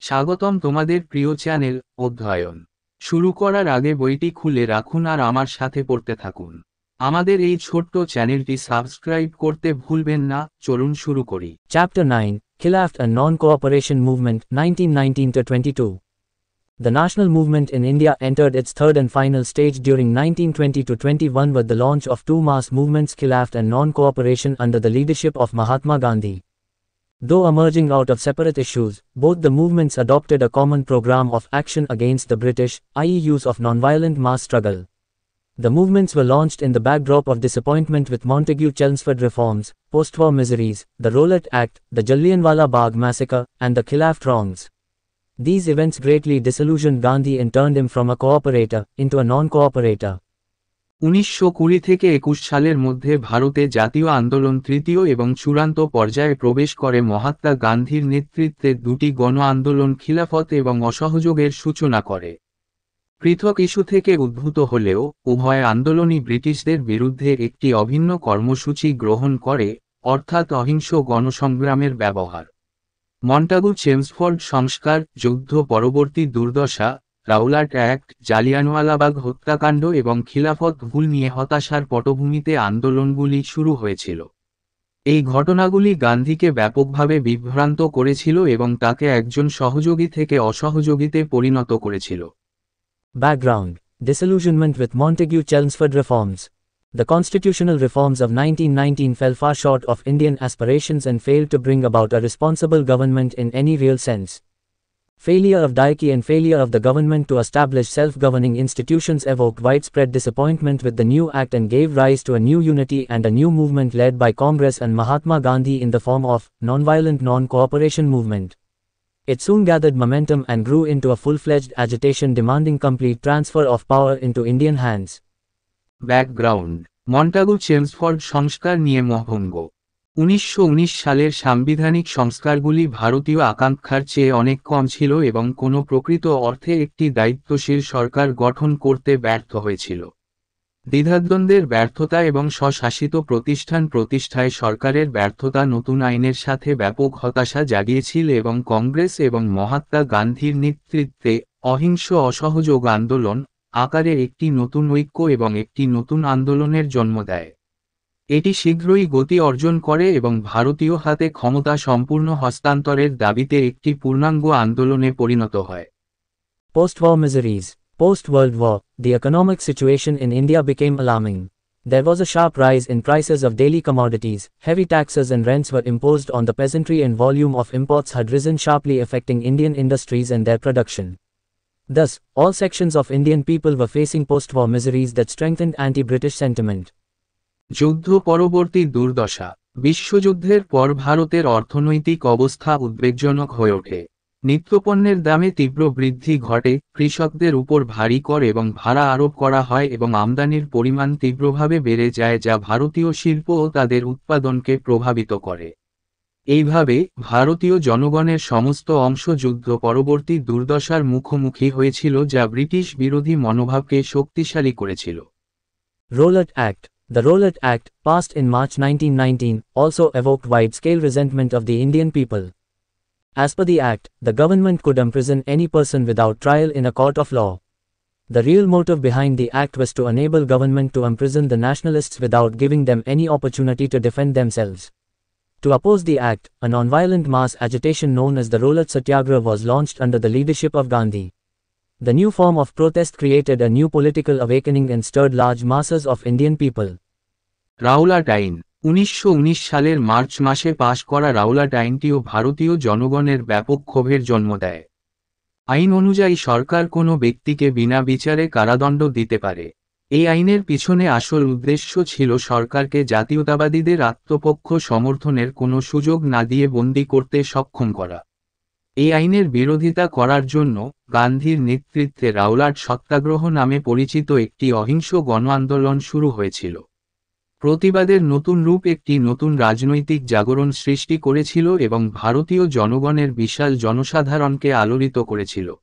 স্বাগতম তোমাদের প্রিয় চ্যানেল অধ্যয়ন শুরু করার আগে বইটি খুলে রাখুন আর আমার সাথে পড়তে থাকুন। আমাদের এই ছোট্ট চ্যানেলটি সাবস্ক্রাইব করতে ভুলবেন না। চলুন শুরু করি। Chapter 9, Khilafat and Non-Cooperation Movement, 1919–22. The national movement in India entered its third and final stage during 1920–21 with the launch of two mass movements, Khilafat and Non-Cooperation, under the leadership of Mahatma Gandhi. Though emerging out of separate issues, both the movements adopted a common program of action against the British, i.e. use of nonviolent mass struggle. The movements were launched in the backdrop of disappointment with Montagu-Chelmsford reforms, post-war miseries, the Rowlatt Act, the Jallianwala Bagh massacre, and the Khilafat wrongs. These events greatly disillusioned Gandhi and turned him from a cooperator into a non-cooperator. 1920 থেকে 21 সালের মধ্যে ভারতে জাতীয় আন্দোলন তৃতীয় এবং চূড়ান্ত পর্যায়ে প্রবেশ করে। মহাত্মা গান্ধীর নেতৃত্বে দুটি গণ আন্দোলন খিলাফত এবং অসহযোগের সূচনা করে। পৃথক ইস্যু থেকে উদ্ভূত হলেও উভয় আন্দোলনই ব্রিটিশদের বিরুদ্ধে একটি অভিন্ন কর্মসূচি গ্রহণ করে, অর্থাৎ অহিংস গণসংগ্রামের ব্যবহার। মন্টাগু চেমসফোর্ড সংস্কার, যুদ্ধ পরবর্তী দুর্দশা, রাওলাট অ্যাক্ট, জালিয়ানওয়ালাবাগ হত্যাকাণ্ড এবং খিলাফত ভুল নিয়ে হতাশার পটভূমিতে আন্দোলনগুলি শুরু হয়েছিল। এই ঘটনাগুলি গান্ধীকে ব্যাপকভাবে বিভ্রান্ত করেছিল এবং তাকে একজন সহযোগী থেকে অসহযোগীতে পরিণত করেছিল। Background: disillusionment with Montagu-Chelmsford reforms. The constitutional reforms of 1919 fell far short of Indian aspirations and failed to bring about a responsible government in any real sense. Failure of Diakey and failure of the government to establish self-governing institutions evoked widespread disappointment with the new act and gave rise to a new unity and a new movement led by Congress and Mahatma Gandhi in the form of non-violent non-cooperation movement. It soon gathered momentum and grew into a full-fledged agitation demanding complete transfer of power into Indian hands. Background: Montagu Chelmsford সংস্কার নিয়ে মহাভঙ্গ। 1919 সালের সাংবিধানিক সংস্কারগুলি ভারতীয় আকাঙ্ক্ষার চেয়ে অনেক কম ছিল এবং কোনো প্রকৃত অর্থে একটি দায়িত্বশীল সরকার গঠন করতে ব্যর্থ হয়েছিল। দ্বিধাদ্বন্দ্বের ব্যর্থতা এবং স্বশাসিত প্রতিষ্ঠান প্রতিষ্ঠায় সরকারের ব্যর্থতা নতুন আইনের সাথে ব্যাপক হতাশা জাগিয়েছিল এবং কংগ্রেস এবং মহাত্মা গান্ধীর নেতৃত্বে অহিংস অসহযোগ আন্দোলন আকারে একটি নতুন ঐক্য এবং একটি নতুন আন্দোলনের জন্ম দেয়। এটি শীঘ্রই গতি অর্জন করে এবং ভারতীয় হাতে ক্ষমতা সম্পূর্ণ হস্তান্তরের দাবিতে একটি পূর্ণাঙ্গ আন্দোলনে পরিণত হয়। Post-war miseries. Post-World War, the economic situation in India became alarming. There was a sharp rise in prices of daily commodities, heavy taxes and rents were imposed on the peasantry and volume of imports had risen sharply, affecting Indian industries and their production. Thus, all sections of Indian people were facing post-war miseries that strengthened anti-British sentiment. যুদ্ধ পরবর্তী দুর্দশা। বিশ্বযুদ্ধের পর ভারতের অর্থনৈতিক অবস্থা উদ্বেগজনক হয়ে ওঠে। নিত্যপণ্যের দামে তীব্র বৃদ্ধি ঘটে, কৃষকদের উপর ভারী কর এবং ভাড়া আরোপ করা হয় এবং আমদানির পরিমাণ তীব্রভাবে বেড়ে যায় যা ভারতীয় শিল্প ও তাদের উৎপাদনকে প্রভাবিত করে। এইভাবে ভারতীয় জনগণের সমস্ত অংশ যুদ্ধ পরবর্তী দুর্দশার মুখোমুখি হয়েছিল যা ব্রিটিশ বিরোধী মনোভাবকে শক্তিশালী করেছিল। Rowlatt Act. The Rowlatt Act, passed in March 1919, also evoked wide-scale resentment of the Indian people. As per the Act, the government could imprison any person without trial in a court of law. The real motive behind the Act was to enable government to imprison the nationalists without giving them any opportunity to defend themselves. To oppose the Act, a non-violent mass agitation known as the Rowlatt Satyagraha was launched under the leadership of Gandhi. The new form of protest created a new political awakening and stirred large masses of Indian people. Rowlatt আইন। 1919 সালের March মাসে পাশ করা Rowlatt আইনটিও ভারতীয় জনগণের ব্যাপক ক্ষোভের জন্ম দেয়। আইন অনুযায়ী সরকার কোনো ব্যক্তিকে বিনা বিচারে কারাদণ্ড দিতে পারে। এই আইনের পিছনে আসল উদ্দেশ্য ছিল সরকারকে জাতীয়তাবাদীদের আত্মপক্ষ সমর্থনের কোনো সুযোগ না দিয়ে বন্দী করতে সক্ষম করা। এই আইনের বিরোধিতা করার জন্য গান্ধীর নেতৃত্বে রাওলাট সত্যাগ্রহ নামে পরিচিত একটি অহিংস গণ আন্দোলন শুরু হয়েছিল। প্রতিবাদের নতুন রূপ একটি নতুন রাজনৈতিক জাগরণ সৃষ্টি করেছিল এবং ভারতীয় জনগণের বিশাল জনসাধারণকে আলোড়িত করেছিল।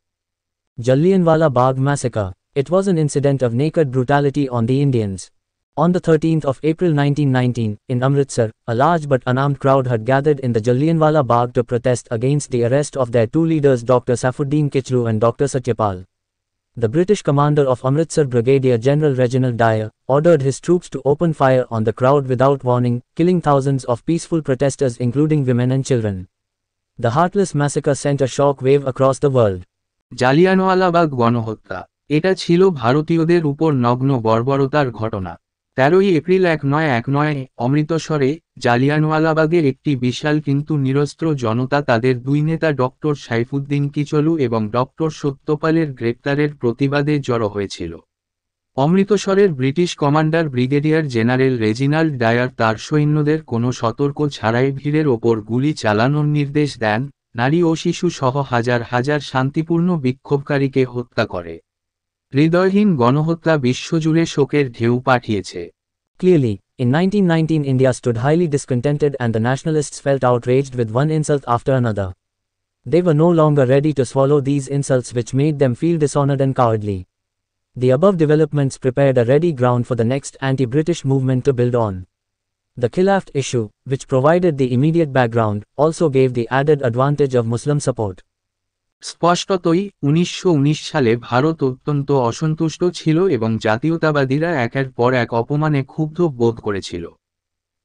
Jallianwala Bagh massacre. It was an incident of naked brutality on the Indians. On the 13th of April 1919, in Amritsar, a large but unarmed crowd had gathered in the Jallianwala Bagh to protest against the arrest of their two leaders Dr. Saifuddin Kichru and Dr. Satyapal. The British commander of Amritsar, Brigadier General Reginald Dyer, ordered his troops to open fire on the crowd without warning, killing thousands of peaceful protesters including women and children. The heartless massacre sent a shock wave across the world. Jallianwala Bagh গণহত্যা, এটা ছিল ভারতীয়দের উপর নগ্ন বর্বরতার ঘটনা। 13 April 1919 অমৃতসরে জালিয়ানওয়ালাবাগের একটি বিশাল কিন্তু নিরস্ত্র জনতা তাদের দুই নেতা ডক্টর সাইফুদ্দিন কিচলু এবং ডক্টর সত্যপালের গ্রেপ্তারের প্রতিবাদে জড়ো হয়েছিল। অমৃতসরের British commander brigadier general Reginald Dyer তার সৈন্যদের কোনো সতর্ক ছাড়াই ভিড়ের ওপর গুলি চালানোর নির্দেশ দেন, নারী ও শিশু সহ হাজার হাজার শান্তিপূর্ণ বিক্ষোভকারীকে হত্যা করে। হৃদয়হীন গণহত্যা বিশ্বজুড়ে শোকের ঢেউ পাঠিয়েছে। Clearly, in 1919 India stood highly discontented and the nationalists felt outraged with one insult after another. They were no longer ready to swallow these insults which made them feel dishonored and cowardly. The above developments prepared a ready ground for the next anti-British movement to build on. The Khilafat issue, which provided the immediate background, also gave the added advantage of Muslim support. স্পষ্টতই 1919 সালে ভারত অত্যন্ত অসন্তুষ্ট ছিল এবং জাতীয়তাবাদীরা একের পর এক অপমানে ক্ষুব্ধ বোধ করেছিল।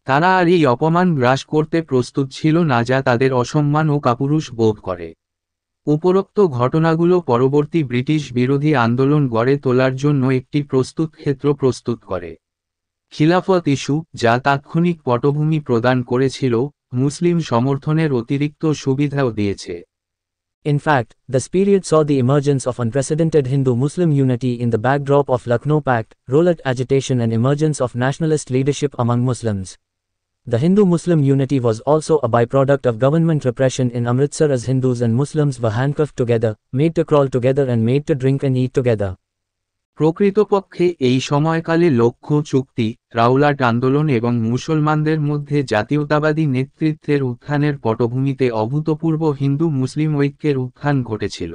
তারা আর এই অপমান গ্রাস করতে প্রস্তুত ছিল না যা তাদের অসম্মান ও কাপুরুষ বোধ করে। উপরোক্ত ঘটনাগুলো পরবর্তী ব্রিটিশ বিরোধী আন্দোলন গড়ে তোলার জন্য একটি প্রস্তুত ক্ষেত্র প্রস্তুত করে। খিলাফত ইস্যু, যা তাৎক্ষণিক পটভূমি প্রদান করেছিল, মুসলিম সমর্থনের অতিরিক্ত সুবিধাও দিয়েছে। In fact, this period saw the emergence of unprecedented Hindu-Muslim unity in the backdrop of Lucknow Pact, Rowlatt agitation and emergence of nationalist leadership among Muslims. The Hindu-Muslim unity was also a byproduct of government repression in Amritsar as Hindus and Muslims were handcuffed together, made to crawl together and made to drink and eat together. প্রকৃতপক্ষে এই সময়কালে লক্ষ্য চুক্তি, Rowlatt আন্দোলন এবং মুসলমানদের মধ্যে জাতীয়তাবাদী নেতৃত্বের উত্থানের পটভূমিতে অভূতপূর্ব হিন্দু মুসলিম ঐক্যের উত্থান ঘটেছিল।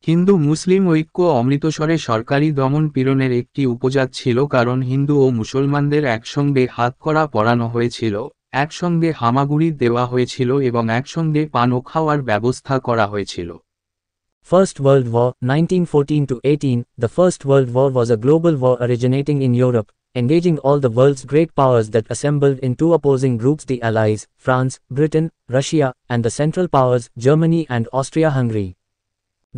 হিন্দু মুসলিম ঐক্য অমৃতসরে সরকারি দমন পীড়নের একটি উপজাত ছিল কারণ হিন্দু ও মুসলমানদের একসঙ্গে হাতকড়া পরানো হয়েছিল, একসঙ্গে হামাগুড়ি দেওয়া হয়েছিল এবং একসঙ্গে পান ও খাওয়ার ব্যবস্থা করা হয়েছিল। First World War, 1914-18. The First World War was a global war originating in Europe, engaging all the world's great powers that assembled in two opposing groups: the Allies, France, Britain, Russia, and the Central Powers, Germany and Austria-Hungary.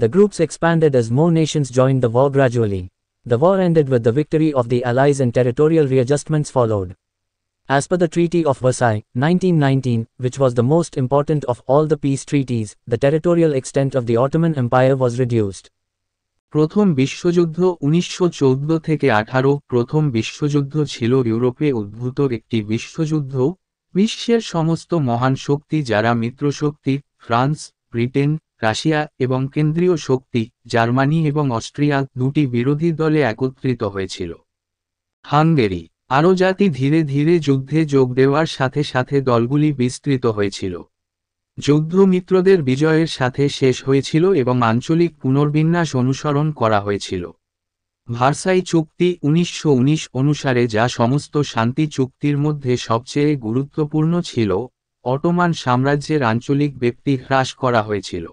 The groups expanded as more nations joined the war gradually. The war ended with the victory of the Allies and territorial readjustments followed. As per the Treaty of Versailles, 1919, which was the most important of all the peace treaties, the territorial extent of the Ottoman Empire was reduced. প্রথম বিশ্বযুদ্ধ 1914 থেকে 18। প্রথম বিশ্বযুদ্ধ ছিল ইউরোপে উদ্ভূত একটি বিশ্বযুদ্ধ। বিশ্বের সমস্ত মহান শক্তি যারা মিত্রশক্তি, ফ্রান্স, ব্রিটেন, রাশিয়া এবং কেন্দ্রীয় শক্তি, জার্মানি এবং অস্ট্রিয়া, দুটি বিরোধী দলে একত্রিত হয়েছিল। হাঙ্গেরি আরও জাতি ধীরে ধীরে যুদ্ধে যোগ দেওয়ার সাথে সাথে দলগুলি বিস্তৃত হয়েছিল। যুদ্ধ মিত্রদের বিজয়ের সাথে শেষ হয়েছিল এবং আঞ্চলিক পুনর্বিন্যাস অনুসরণ করা হয়েছিল। ভার্সাই চুক্তি 1919 অনুসারে, যা সমস্ত শান্তি চুক্তির মধ্যে সবচেয়ে গুরুত্বপূর্ণ ছিল, অটোমান সাম্রাজ্যের আঞ্চলিক ব্যাপ্তি হ্রাস করা হয়েছিল।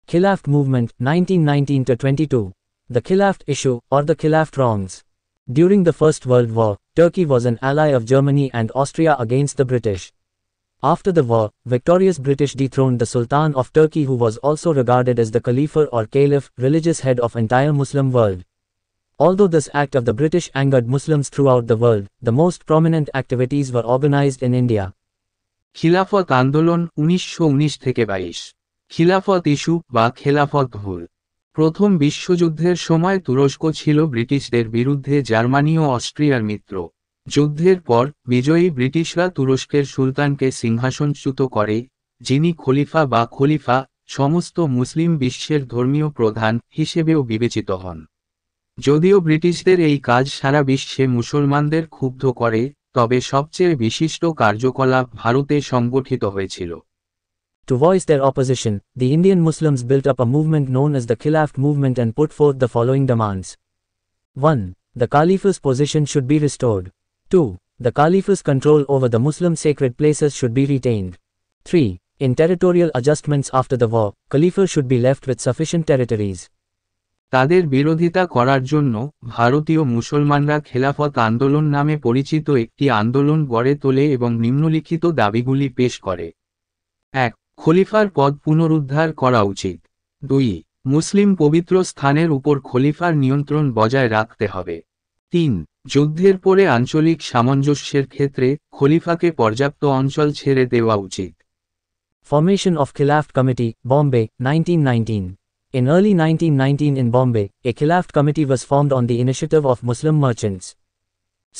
Khilafat movement, 1919-22. The Khilafat issue, or the Khilafat wrongs. During the First World War, Turkey was an ally of Germany and Austria against the British. After the war, victorious British dethroned the Sultan of Turkey, who was also regarded as the Caliph or Caliph, religious head of entire Muslim world. Although this act of the British angered Muslims throughout the world, the most prominent activities were organized in India. খিলাফত আন্দোলন 1919-22। খিলাফত issue বা খেলাফত ভুল। প্রথম বিশ্বযুদ্ধের সময় তুরস্ক ছিল ব্রিটিশদের বিরুদ্ধে জার্মানি ও অস্ট্রিয়ার মিত্র। যুদ্ধের পর বিজয়ী ব্রিটিশরা তুরস্কের সুলতানকে সিংহাসনচ্যুত করে, যিনি খলিফা বা খলিফা, সমস্ত মুসলিম বিশ্বের ধর্মীয় প্রধান হিসেবেও বিবেচিত হন। যদিও ব্রিটিশদের এই কাজ সারা বিশ্বে মুসলমানদের ক্ষুব্ধ করে, তবে সবচেয়ে বিশিষ্ট কার্যকলাপ ভারতে সংগঠিত হয়েছিল। To voice their opposition, the Indian Muslims built up a movement known as the Khilafat movement and put forth the following demands. 1. The Caliph's position should be restored. 2. The Caliph's control over the Muslim sacred places should be retained. 3. In territorial adjustments after the war, Caliphate should be left with sufficient territories. তাদের বিরোধিতা করার জন্য ভারতীয় মুসলমানরা খেলাফত আন্দোলন নামে পরিচিত একটি আন্দোলন গড়ে তোলে এবং নিম্নলিখিত দাবিগুলি পেশ করে। 1. খলিফার পদ পুনরুদ্ধার করা উচিত। 2. মুসলিম পবিত্র স্থানের উপর খলিফার নিয়ন্ত্রণ বজায় রাখতে হবে। 3. যুদ্ধের পরে আঞ্চলিক সামঞ্জস্যের ক্ষেত্রে খলিফাকে পর্যাপ্ত অঞ্চল ছেড়ে দেওয়া উচিত। Formation of Khilafat Committee, Bombay, 1919. In early 1919 in Bombay, a Khilafat committee was formed on the initiative of Muslim merchants.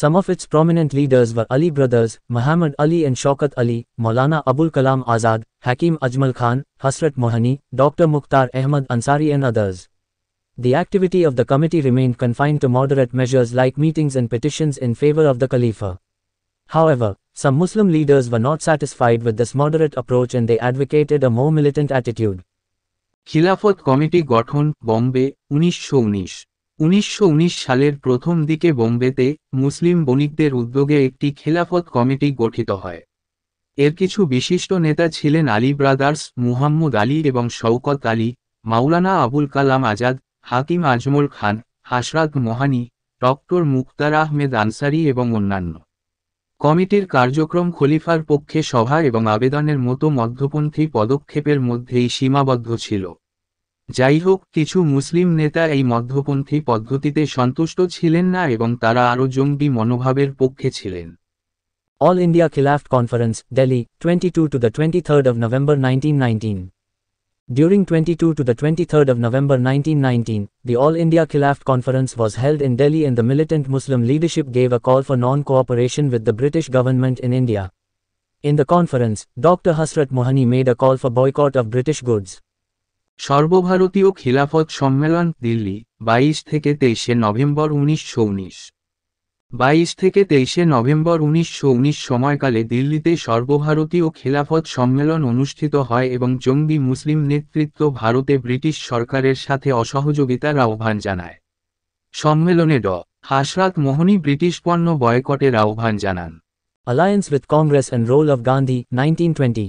Some of its prominent leaders were Ali brothers, Muhammad Ali and Shaukat Ali, Maulana Abul Kalam Azad, Hakim Ajmal Khan, Hasrat Mohani, Dr. Mukhtar Ahmad Ansari and others. The activity of the committee remained confined to moderate measures like meetings and petitions in favor of the Khalifa. However, some Muslim leaders were not satisfied with this moderate approach and they advocated a more militant attitude. খিলাফত committee গঠন, বোম্বে, 1919। 1919 সালের প্রথম দিকে বোম্বেতে মুসলিম বণিকদের উদ্যোগে একটি খিলাফত committee গঠিত হয়। এর কিছু বিশিষ্ট নেতা ছিলেন আলী ব্রাদার্স, মুহাম্মদ আলী এবং শওকত আলী, মাওলানা আবুল কালাম আজাদ, হাকিম আজমল খান, হাসরাত মোহানি, ডক্টর মুখতার আহমেদ আনসারি এবং অন্যান্য। কমিটির কার্যক্রম খলিফার পক্ষে সভা এবং আবেদনের মতো মধ্যপন্থী পদক্ষেপের মধ্যেই সীমাবদ্ধ ছিল। যাই হোক, কিছু মুসলিম নেতা এই মধ্যপন্থী পদ্ধতিতে সন্তুষ্ট ছিলেন না এবং তারা আরও জঙ্গি মনোভাবের পক্ষে ছিলেন। All India Khilafat Conference, Delhi, 22 to the 23rd of November 1919. During 22 to the 23rd of November 1919, the All India Khilafat Conference was held in Delhi and the militant Muslim leadership gave a call for non-cooperation with the British government in India. In the conference, Dr. Hasrat Mohani made a call for boycott of British goods. সর্বভারতীয় খিলাফত সম্মেলন, দিল্লি, 22 থেকে 23 November 1919। 22 থেকে 23 November 1919 সময়কালে দিল্লিতে সর্বভারতীয় খিলাফত সম্মেলন অনুষ্ঠিত হয় এবং জঙ্গি মুসলিম নেতৃত্ব ভারতে ব্রিটিশ সরকারের সাথে অসহযোগিতার আহ্বান জানায়। সম্মেলনে হাসরাত মোহনী ব্রিটিশ পণ্য বয়কটের আহ্বান জানান। Alliance with Congress and role of Gandhi, 1920.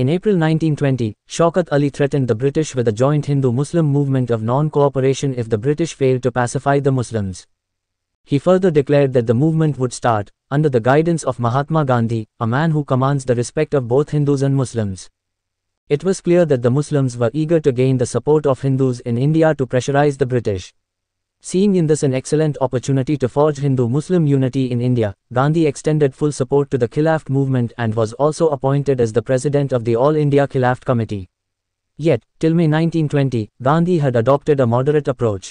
In April 1920, Shaukat Ali threatened the British with a joint Hindu-Muslim movement of non-cooperation if the British failed to pacify the Muslims. He further declared that the movement would start, under the guidance of Mahatma Gandhi, a man who commands the respect of both Hindus and Muslims. It was clear that the Muslims were eager to gain the support of Hindus in India to pressurize the British. Seeing in this an excellent opportunity to forge Hindu-Muslim unity in India, Gandhi extended full support to the Khilafat movement and was also appointed as the president of the All India Khilafat Committee. Yet, till May 1920, Gandhi had adopted a moderate approach.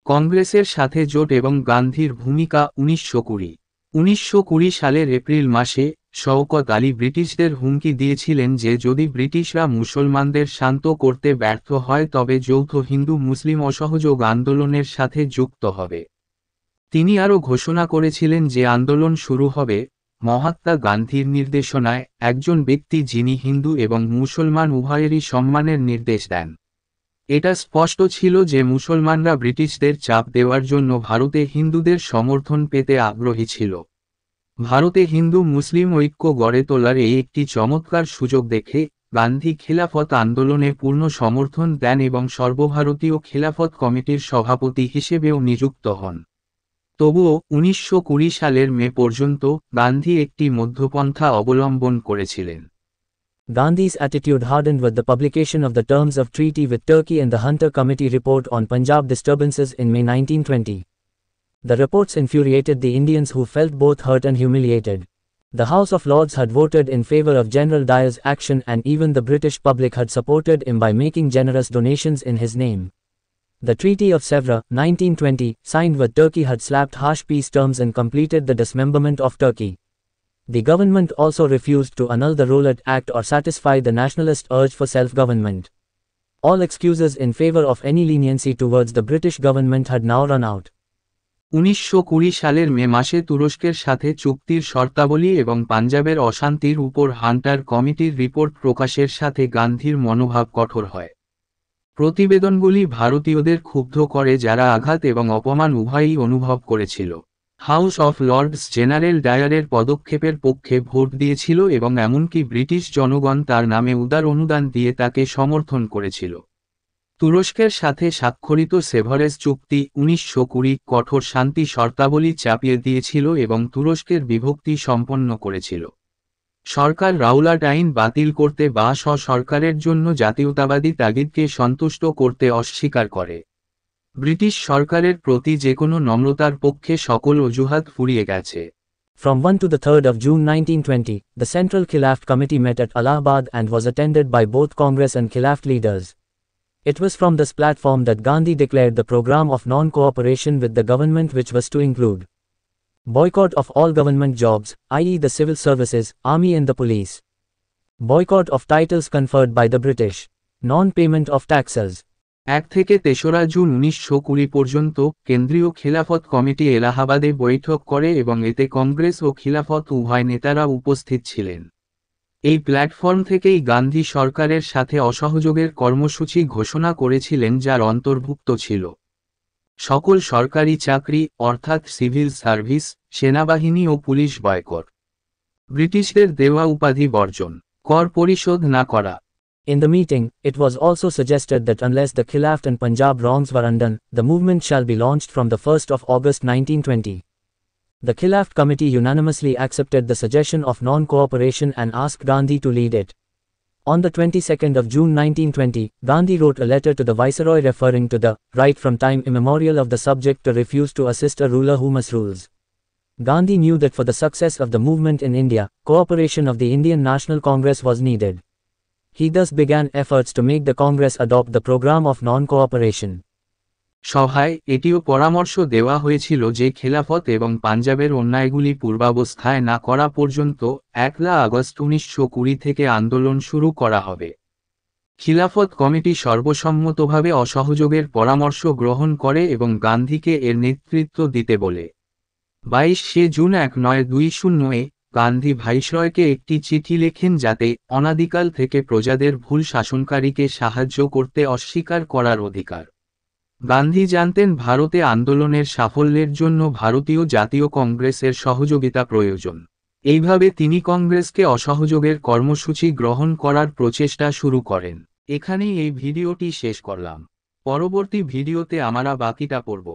কংগ্রেসের সাথে জোট এবং গান্ধীর ভূমিকা, 1920। 1920 সালের April মাসে শওকত আলী ব্রিটিশদের হুমকি দিয়েছিলেন যে যদি ব্রিটিশরা মুসলমানদের শান্ত করতে ব্যর্থ হয় তবে যৌথ হিন্দু মুসলিম অসহযোগ আন্দোলনের সাথে যুক্ত হবে। তিনি আরও ঘোষণা করেছিলেন যে আন্দোলন শুরু হবে মহাত্মা গান্ধীর নির্দেশনায়, একজন ব্যক্তি যিনি হিন্দু এবং মুসলমান উভয়েরই সম্মানের নির্দেশ দেন। এটা স্পষ্ট ছিল যে মুসলমানরা ব্রিটিশদের চাপ দেওয়ার জন্য ভারতে হিন্দুদের সমর্থন পেতে আগ্রহী ছিল। ভারতে হিন্দু মুসলিম ঐক্য গড়ে তোলার এই একটি চমৎকার সুযোগ দেখে গান্ধী খিলাফত আন্দোলনে পূর্ণ সমর্থন দেন এবং সর্বভারতীয় খিলাফত কমিটির সভাপতি হিসেবেও নিযুক্ত হন। তবুও 1920 সালের মে পর্যন্ত গান্ধী একটি মধ্যপন্থা অবলম্বন করেছিলেন। Gandhi's attitude hardened with the publication of the terms of treaty with Turkey and the Hunter Committee report on Punjab disturbances in May 1920. The reports infuriated the Indians who felt both hurt and humiliated. The House of Lords had voted in favor of General Dyer's action and even the British public had supported him by making generous donations in his name. The Treaty of Sèvres, 1920, signed with Turkey had slapped harsh peace terms and completed the dismemberment of Turkey. The government also refused to annul the Rowlatt Act or satisfy the nationalist urge for self-government. All excuses in favor of any leniency towards the British government had now run out. 1920 সালের মে মাসে তুরস্কের সাথে চুক্তির শর্তাবলী এবং পাঞ্জাবের অশান্তির উপর হান্টার কমিটির রিপোর্ট প্রকাশের সাথে গান্ধীর মনোভাব কঠোর হয়। প্রতিবেদনগুলি ভারতীয়দের ক্ষুব্ধ করে যারা আঘাত এবং অপমান উভয়ই অনুভব করেছিল। হাউস অফ লর্ডস জেনারেল ডায়ারের পদক্ষেপের পক্ষে ভোট দিয়েছিল এবং এমনকি ব্রিটিশ জনগণ তার নামে উদার অনুদান দিয়ে তাকে সমর্থন করেছিল। তুরস্কের সাথে স্বাক্ষরিত সেভারেজ চুক্তি 1920 কঠোর শান্তি শর্তাবলী চাপিয়ে দিয়েছিল এবং তুরস্কের বিভক্তি সম্পন্ন করেছিল। সরকার রাউলাট আইন বাতিল করতে বা সরকারের জন্য জাতীয়তাবাদী তাগিদকে সন্তুষ্ট করতে অস্বীকার করে। ব্রিটিশ সরকারের প্রতি যে কোনো নম্রতার পক্ষে সকল অজুহাত ফুরিয়ে গেছে। From 1 to the 3rd of June 1920, the Central Khilafat Committee met at Allahabad and was attended by both Congress and Khilafat leaders. It was from this platform that Gandhi declared the program of non-cooperation with the government, which was to include boycott of all government jobs, i.e. the civil services, army and the police, boycott of titles conferred by the British, non-payment of taxes. 1 থেকে 3রা June 1920 পর্যন্ত কেন্দ্রীয় খিলাফত committee এলাহাবাদে বৈঠক করে এবং এতে কংগ্রেস ও খিলাফত উভয় নেতারা উপস্থিত ছিলেন। এই প্ল্যাটফর্ম থেকেই গান্ধী সরকারের সাথে অসহযোগের কর্মসূচি ঘোষণা করেছিলেন, যার অন্তর্ভুক্ত ছিল সকল সরকারি চাকরি অর্থাৎ সিভিল সার্ভিস, সেনাবাহিনী ও পুলিশ বয়কট, ব্রিটিশদের দেওয়া উপাধি বর্জন, কর পরিশোধ না করা। In the meeting, it was also suggested that unless the Khilafat and Punjab wrongs were undone, the movement shall be launched from the 1st of August 1920. The Khilafat Committee unanimously accepted the suggestion of non-cooperation and asked Gandhi to lead it. On the 22nd of June 1920, Gandhi wrote a letter to the Viceroy referring to the right from time immemorial of the subject to refuse to assist a ruler who misrules. Gandhi knew that for the success of the movement in India, cooperation of the Indian National Congress was needed. He thus began efforts to make the Congress adopt the program of non-cooperation. সভায় এটিও পরামর্শ দেওয়া হয়েছিল যে খেলাফত এবং পাঞ্জাবের অন্যায়গুলি পূর্বাবস্থায় না করা পর্যন্ত 1 আগস্ট 1920 থেকে আন্দোলন শুরু করা হবে। খিলাফত কমিটি সর্বসম্মতভাবে অসহযোগের পরামর্শ গ্রহণ করে এবং গান্ধীকে এর নেতৃত্ব দিতে বলে। 22 জুন 1920 গান্ধী ভাইসরয়কে একটি চিঠি লেখেন যাতে অনাদিকাল থেকে প্রজাদের ভুল শাসনকারীকে সাহায্য করতে অস্বীকার করার অধিকার। গান্ধী জানতেন ভারতে আন্দোলনের সাফল্যের জন্য ভারতীয় জাতীয় কংগ্রেসের সহযোগিতা প্রয়োজন। এইভাবে তিনি কংগ্রেসকে অসহযোগের কর্মসূচি গ্রহণ করার প্রচেষ্টা শুরু করেন। এখানেই এই ভিডিওটি শেষ করলাম। পরবর্তী ভিডিওতে আমরা বাকিটা পড়ব।